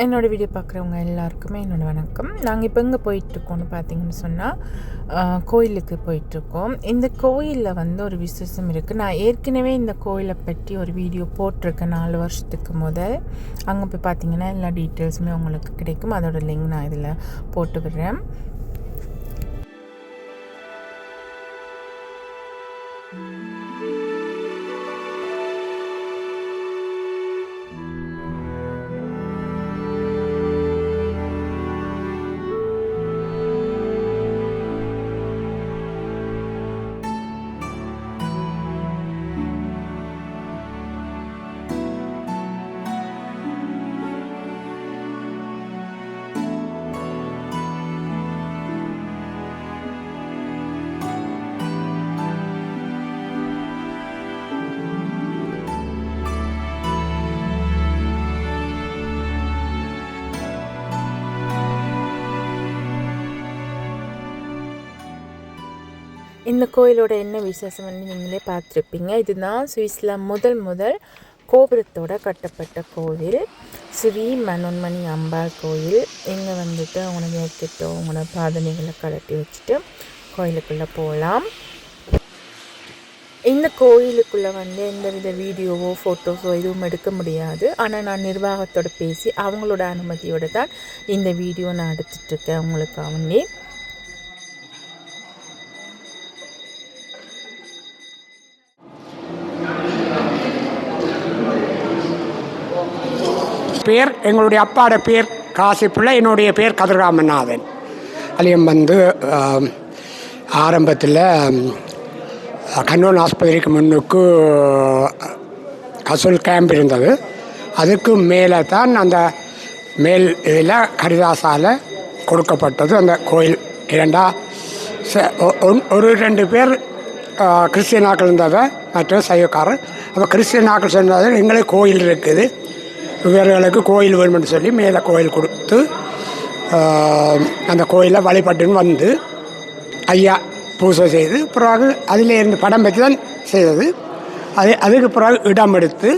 என்னோடய வீடியோ பார்க்குறவங்க எல்லாருக்குமே என்னோடய வணக்கம். நாங்கள் இப்போ எங்கே போயிட்டுருக்கோம்னு பார்த்தீங்கன்னு சொன்னால் கோயிலுக்கு போயிட்டுருக்கோம். இந்த கோயிலில் ஒரு விசேஷம் இருக்குது. நான் ஏற்கனவே இந்த கோயிலை பற்றி ஒரு வீடியோ போட்டிருக்கேன் 4 வருஷத்துக்கு முதல். அங்கே போய் பார்த்தீங்கன்னா எல்லா டீட்டெயில்ஸுமே உங்களுக்கு கிடைக்கும். அதோட லிங்க் நான் இதில் போட்டு விடுறேன். இந்த கோயிலோட என்ன விசேஷம்னு நீங்களே பார்த்துருப்பீங்க. இதுதான் சுவிஸில் முதல் கோபுரத்தோட கட்டப்பட்ட கோவில், ஸ்ரீ மனோன்மணி அம்பாள் கோயில். இங்கே அவங்கள ஏற்றிட்டு அவங்களோட பாதனைகளை கலட்டி வச்சுட்டு கோயிலுக்குள்ளே போகலாம். இந்த கோயிலுக்குள்ளே எந்தவித வீடியோவோ ஃபோட்டோஸோ எதுவும் எடுக்க முடியாது. ஆனால் நான் நிர்வாகத்தோடு பேசி அவங்களோட அனுமதியோடு தான் இந்த வீடியோ நான் எடுத்துகிட்ருக்கேன் அவங்களுக்காகவே. பேர் எங்களுடைய அப்பாவோட பேர் காசிப்பிள்ளை, என்னுடைய பேர் கதிர்காமநாதன். அலியம் ஆரம்பத்தில் கண்ணூர் ஆஸ்பத்திரிக்கு முன்னுக்கு கசூல் கேம்ப் இருந்தது. அதுக்கு மேலே தான் அந்த மேல் இதில் கரிதாசால் கொடுக்கப்பட்டது அந்த கோயில். ஒரு 2 பேர் கிறிஸ்டியனாக்கள் இருந்தவ, மற்ற சைவக்காரர். அப்போ கிறிஸ்டியனாக்கள் சொன்னது எங்களுக்கு கோயில் இருக்குது, இவர்களுக்கு கோயில் வேணும்னு சொல்லி மேலே கோயில் கொடுத்து அந்த கோயிலை வழிபட்டுன்னு வந்து ஐயா பூஜை செய்து பிறகு அதில் இருந்து படம் வச்சு தான் செய்தது. அதுக்கு பிறகு இடம் எடுத்து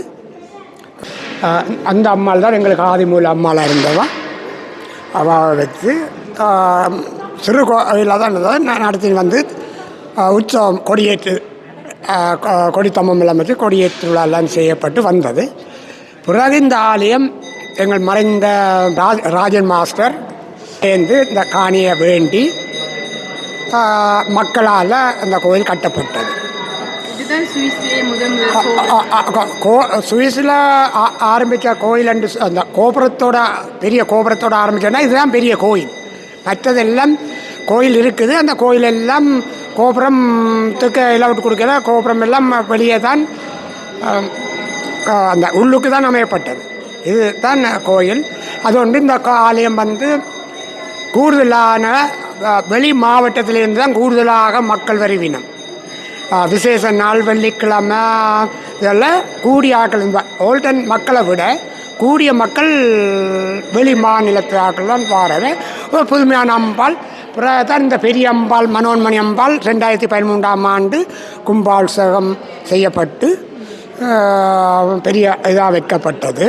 அந்த அம்மாள் தான் எங்களுக்கு ஆதிமூல அம்மாளாக இருந்தவா. அவள் வச்சு சிறு கோயிலாக தான் இருந்தது. நடத்தி வந்து உற்சவம் கொடியேற்று கொடித்தம்மம் எல்லாம் வச்சு கொடியேற்று விழாலாம் செய்யப்பட்டு வந்தது. பிறகு இந்த ஆலயம் எங்கள் மறைந்த ராஜன் மாஸ்டர் சேர்ந்து இந்த காணியை வேண்டி மக்களால் அந்த கோயில் கட்டப்பட்டது. சுவிஸில் ஆரம்பித்த கோயில் என்று அந்த கோபுரத்தோட பெரிய கோபுரத்தோடு ஆரம்பித்தோன்னா இதுதான் பெரிய கோயில். மற்றதெல்லாம் கோயில் இருக்குது. அந்த கோயில் எல்லாம் கோபுரத்துக்கு எல்லாம் விட்டு கொடுக்கல. கோபுரம் எல்லாம் வெளியே தான் அந்த உள்ளுக்கு தான் அமையப்பட்டது. இது தான் கோயில். அதுകൊണ്ട് இந்த ஆலயம் கூடுதலான வெளி மாவட்டத்திலிருந்து தான் கூடுதலாக மக்கள் வருவினம். விசேஷ நாள் வெள்ளிக்கிழமை இதெல்லாம் கூடிய ஆக்கள், ஓல்டன் மக்களை விட கூடிய மக்கள் வெளி மாநிலத்து ஆக்கள் தான் வாரது. ஒரு புதுமையான அம்பாள். பிறகு தான் இந்த பெரிய அம்பாள் மனோன்மணி அம்பாள் 2013ஆம் ஆண்டு கும்பாபிஷேகம் செய்யப்பட்டு பெரிய இதாக வைக்கப்பட்டது.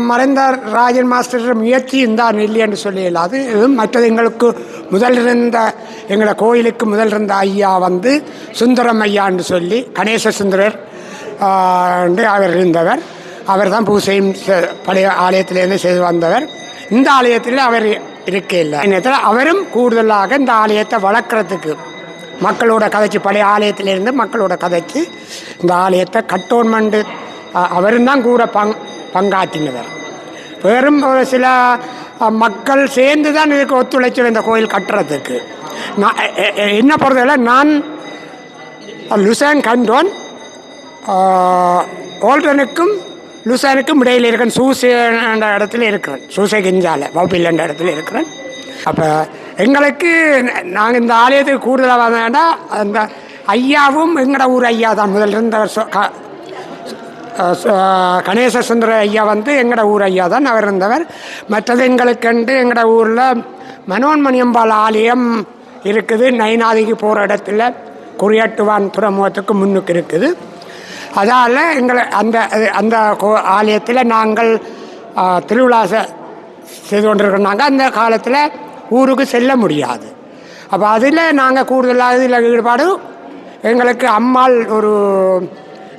மறைந்த ராஜன் மாஸ்டர் முயற்சி இருந்தார் இல்லைன்னு சொல்லி இல்லாது. மற்றது எங்களுக்கு முதல் இருந்த எங்களை கோயிலுக்கு முதல் இருந்த ஐயா சுந்தரம் ஐயான்னு சொல்லி கணேச சுந்தரர் அவர் இருந்தவர். அவர் தான் பூசையும் பழைய ஆலயத்திலேருந்து செய்து வந்தவர். இந்த ஆலயத்தில் அவர் இருக்க இல்லை. அவரும் கூடுதலாக இந்த ஆலயத்தை வளர்க்குறதுக்கு மக்களோட கதைச்சு, பழைய ஆலயத்திலேருந்து மக்களோட கதைச்சு இந்த ஆலயத்தை கட்டோன்மெண்ட் அவரும் தான் கூட பங்காற்றினவர். வெறும் ஒரு சில மக்கள் சேர்ந்து தான் இதுக்கு ஒத்துழைச்சு இந்த கோயில் கட்டுறதுக்கு. நான் என்ன பொறுத்தவரை நான் லுசான் கண்டோன் ஓல்டனுக்கும் லுசானுக்கும் இடையில் இருக்கிறேன். சூசே என்ற இடத்துல இருக்கிறேன். சூசை கிஞ்சால வப்பில் என்ற இடத்துல இருக்கிறேன். அப்போ எங்களுக்கு நாங்கள் இந்த ஆலயத்துக்கு கூடுதலாக வந்தோம்னா அந்த ஐயாவும் எங்களோட ஊர் ஐயா தான் முதல் இருந்தவர். கணேச சுந்தர ஐயா எங்களோட ஊர் ஐயா தான் அவர் இருந்தவர். மற்றது எங்களுக்கண்டு எங்களோட ஊரில் மனோன்மணி அம்பாள் ஆலயம் இருக்குது. நைனாதிக்கு போகிற இடத்துல குறியாட்டுவான் துறைமுகத்துக்கு முன்னுக்கு இருக்குது. அதால் எங்களை அந்த அந்த ஆலயத்தில் நாங்கள் திருவிழா செய்து கொண்டிருக்கிறாங்க. அந்த காலத்தில் ஊருக்கு செல்ல முடியாது. அப்போ அதில் நாங்கள் கூடுதலாக இதில் ஈடுபாடு எங்களுக்கு அம்மாள் ஒரு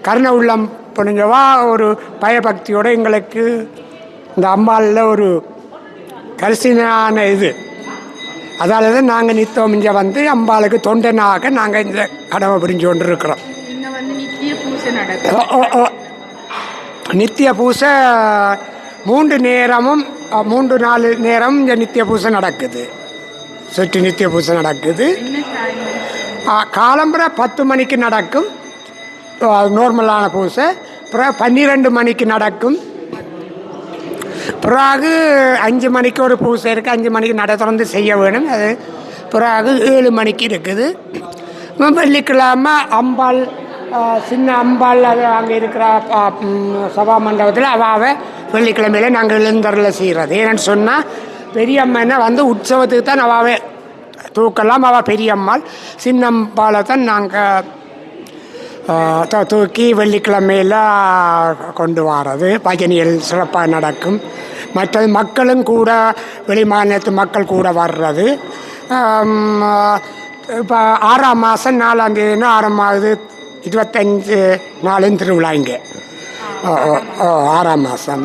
கருணை உள்ளம் புனிஞ்சவா ஒரு பயபக்தியோடு எங்களுக்கு இந்த அம்பாளில் ஒரு கரிசனையான இது. அதால் தான் நாங்கள் நித்தம் இங்கே வந்து அம்பாளுக்கு தொண்டனாக நாங்கள் இந்த கடமை புரிஞ்சு கொண்டு இருக்கிறோம். நித்திய பூசை 3 நேரமும் 3-4 நேரம் இங்கே நித்திய பூசை நடக்குது. சுற்றி நித்திய பூசை நடக்குது. காலம்புற 10 மணிக்கு நடக்கும் நார்மலான பூசை. அப்புறம் 12 மணிக்கு நடக்கும். பிறகு 5 மணிக்கு ஒரு பூசை இருக்குது. 5 மணிக்கு நடை திறந்து செய்ய வேணும். அது பிறகு 7 மணிக்கு இருக்குது. வெள்ளிக்கிழமை அம்பாள் சின்ன அம்பாள் அது அங்கே இருக்கிற சபா மண்டபத்தில் அவாவை வெள்ளிக்கிழமையில் நாங்கள் எழுந்தரில் செய்கிறது. ஏன்னு சொன்னால் பெரியம்மனை வந்து உற்சவத்துக்கு தான் அவாவை தூக்கலாம். அவள் பெரியம்மாள். சின்ன அம்பாளை தான் நாங்கள் தூக்கி வெள்ளிக்கிழமையில் கொண்டு வர்றது. பஜனைகள் சிறப்பாக நடக்கும். மற்றது மக்களும் கூட வெளி மாநிலத்து மக்கள் கூட வர்றது. இப்போ 6ஆம் மாதம் 4ஆம் தேதினா ஆரம்பமாகுது. 25 நாளும் திருவிழா இங்கே 6ஆம் மாதம்.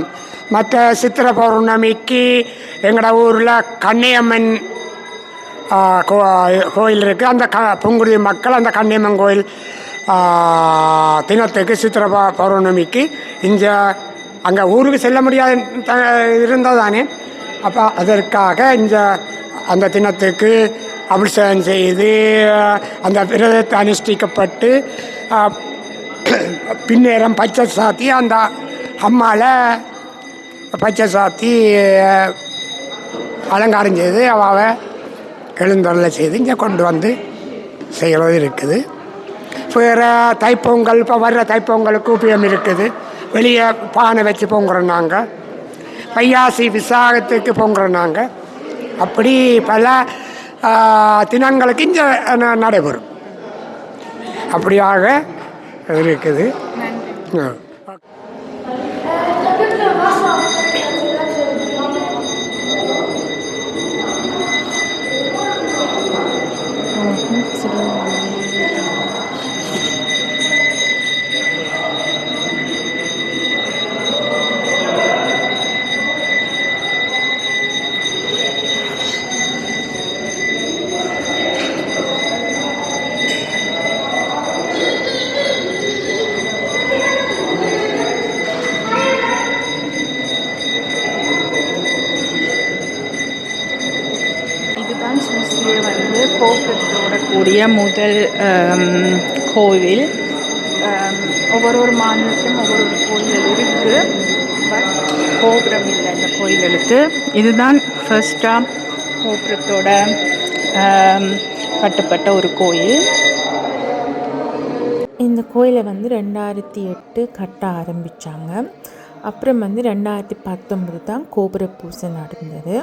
மற்ற சித்திரை பௌர்ணமிக்கு எங்களோட ஊரில் கண்ணியம்மன் கோயில் இருக்குது. அந்த புங்குருதி மக்கள் அந்த கண்ணியம்மன் கோயில் தினத்துக்கு சித்திரை பௌர்ணமிக்கு இங்கே அங்கே ஊருக்கு செல்ல முடியாது இருந்தது தானே. அப்போ அதற்காக இங்கே அந்த தினத்துக்கு அபிஷேகம் செய்து அந்த விரதத்தை அனுஷ்டிக்கப்பட்டு பின்னேரம் பச்சை சாத்தி அந்த அம்மாவை பச்சை சாத்தி அலங்காரம் செய்து அவாவை எழுந்தருளை செய்து இங்கே கொண்டு வந்து செய்கிறது இருக்குது. வேறு தைப்பொங்கல் இப்போ வர்ற தைப்பொங்கலுக்கு உபயோகம் இருக்குது. வெளியே பானை வச்சு பொங்குறோம் நாங்கள். வையாசி விசாகத்துக்கு பொங்குறோம் நாங்கள். அப்படி பல தினங்களுக்கு இங்கே நடைபெறும். அப்படியாக இருக்குது. கோபுரத்தோட கூடிய முதல் கோவில். ஒவ்வொரு மாநிலத்திலும் ஒவ்வொரு கோயில்கள் இருக்குது. பட் கோபுரம் இல்லை இந்த கோயில்களுக்கு. இதுதான் ஃபர்ஸ்டாக கோபுரத்தோட கட்டப்பட்ட ஒரு கோயில். இந்த கோயிலை வந்து 2008 கட்ட ஆரம்பித்தாங்க. அப்புறம் வந்து 2019 தான் கோபுர பூசை நடந்தது.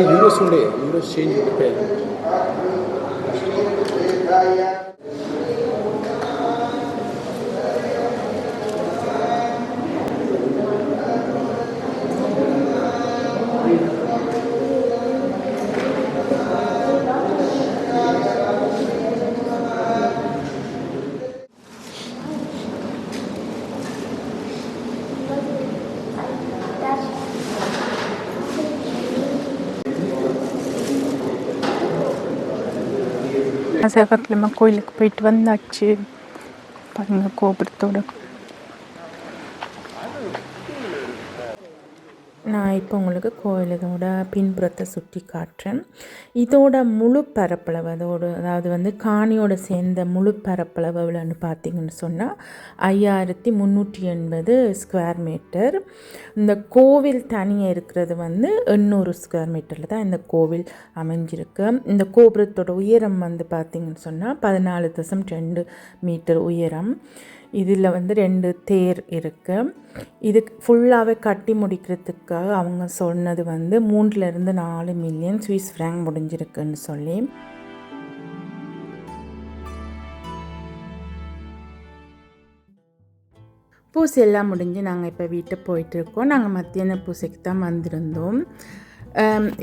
யூரோஸ் உண்டே யூரோஸ் சேஞ்ச் பேர் செவ்வாய்க்கிழமை கோயிலுக்கு போயிட்டு வந்தாச்சு. பாருங்க கோபுரத்தோட. நான் இப்போ உங்களுக்கு கோயிலோட பின்புறத்தை சுற்றி காட்டுறேன். இதோட முழு பரப்பளவு அதாவது வந்து காணியோட சேர்ந்த முழு பரப்பளவு எவ்வளோன்னு பார்த்தீங்கன்னு சொன்னால் 5380 ஸ்கொயர் மீட்டர். இந்த கோவில் தனியாக இருக்கிறது வந்து 800 ஸ்கொயர் மீட்டரில் தான் இந்த கோவில் அமைஞ்சிருக்கு. இந்த கோபுரத்தோட உயரம் வந்து பார்த்திங்கன்னு சொன்னால் 14.2 மீட்டர் உயரம். இதில் வந்து 2 தேர் இருக்குது. இது ஃபுல்லாகவே கட்டி முடிக்கிறதுக்காக அவங்க சொன்னது வந்து 3-4 மில்லியன் சுவிஸ் ஃப்ராங்க் முடிஞ்சிருக்குன்னு சொல்லி. பூசை எல்லாம் முடிஞ்சு நாங்கள் இப்போ வீட்டுக்கு போயிட்டுருக்கோம். நாங்கள் மத்தியான பூசைக்கு தான் வந்திருந்தோம்.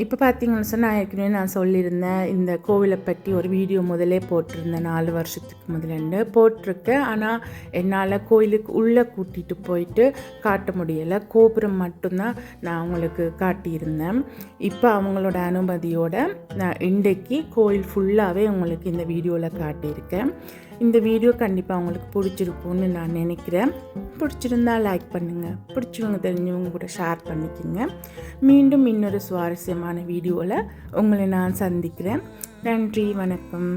இப்போ பார்த்தீங்கன்னு சொன்னால் ஏற்கனவே நான் சொல்லியிருந்தேன், இந்த கோவிலை பற்றி ஒரு வீடியோ முதலே போட்டிருந்தேன், 4 வருஷத்துக்கு முதலேருந்து போட்டிருக்கேன். ஆனால் என்னால் கோயிலுக்கு உள்ளே கூட்டிகிட்டு போயிட்டு காட்ட முடியலை. கோபுரம் மட்டும்தான் நான் அவங்களுக்கு காட்டியிருந்தேன். இப்போ அவங்களோட அனுமதியோடு நான் இன்றைக்கு கோயில் ஃபுல்லாகவே உங்களுக்கு இந்த வீடியோவில் காட்டியிருக்கேன். இந்த வீடியோ கண்டிப்பாக உங்களுக்கு பிடிச்சிருக்கும்னு நான் நினைக்கிறேன். பிடிச்சிருந்தா லைக் பண்ணுங்கள், பிடிச்சவங்க தெரிஞ்சவங்க கூட ஷேர் பண்ணிக்கோங்க. மீண்டும் இன்னொரு சுவாரஸ்யமான வீடியோவில் உங்களை நான் சந்திக்கிறேன். நன்றி, வணக்கம்.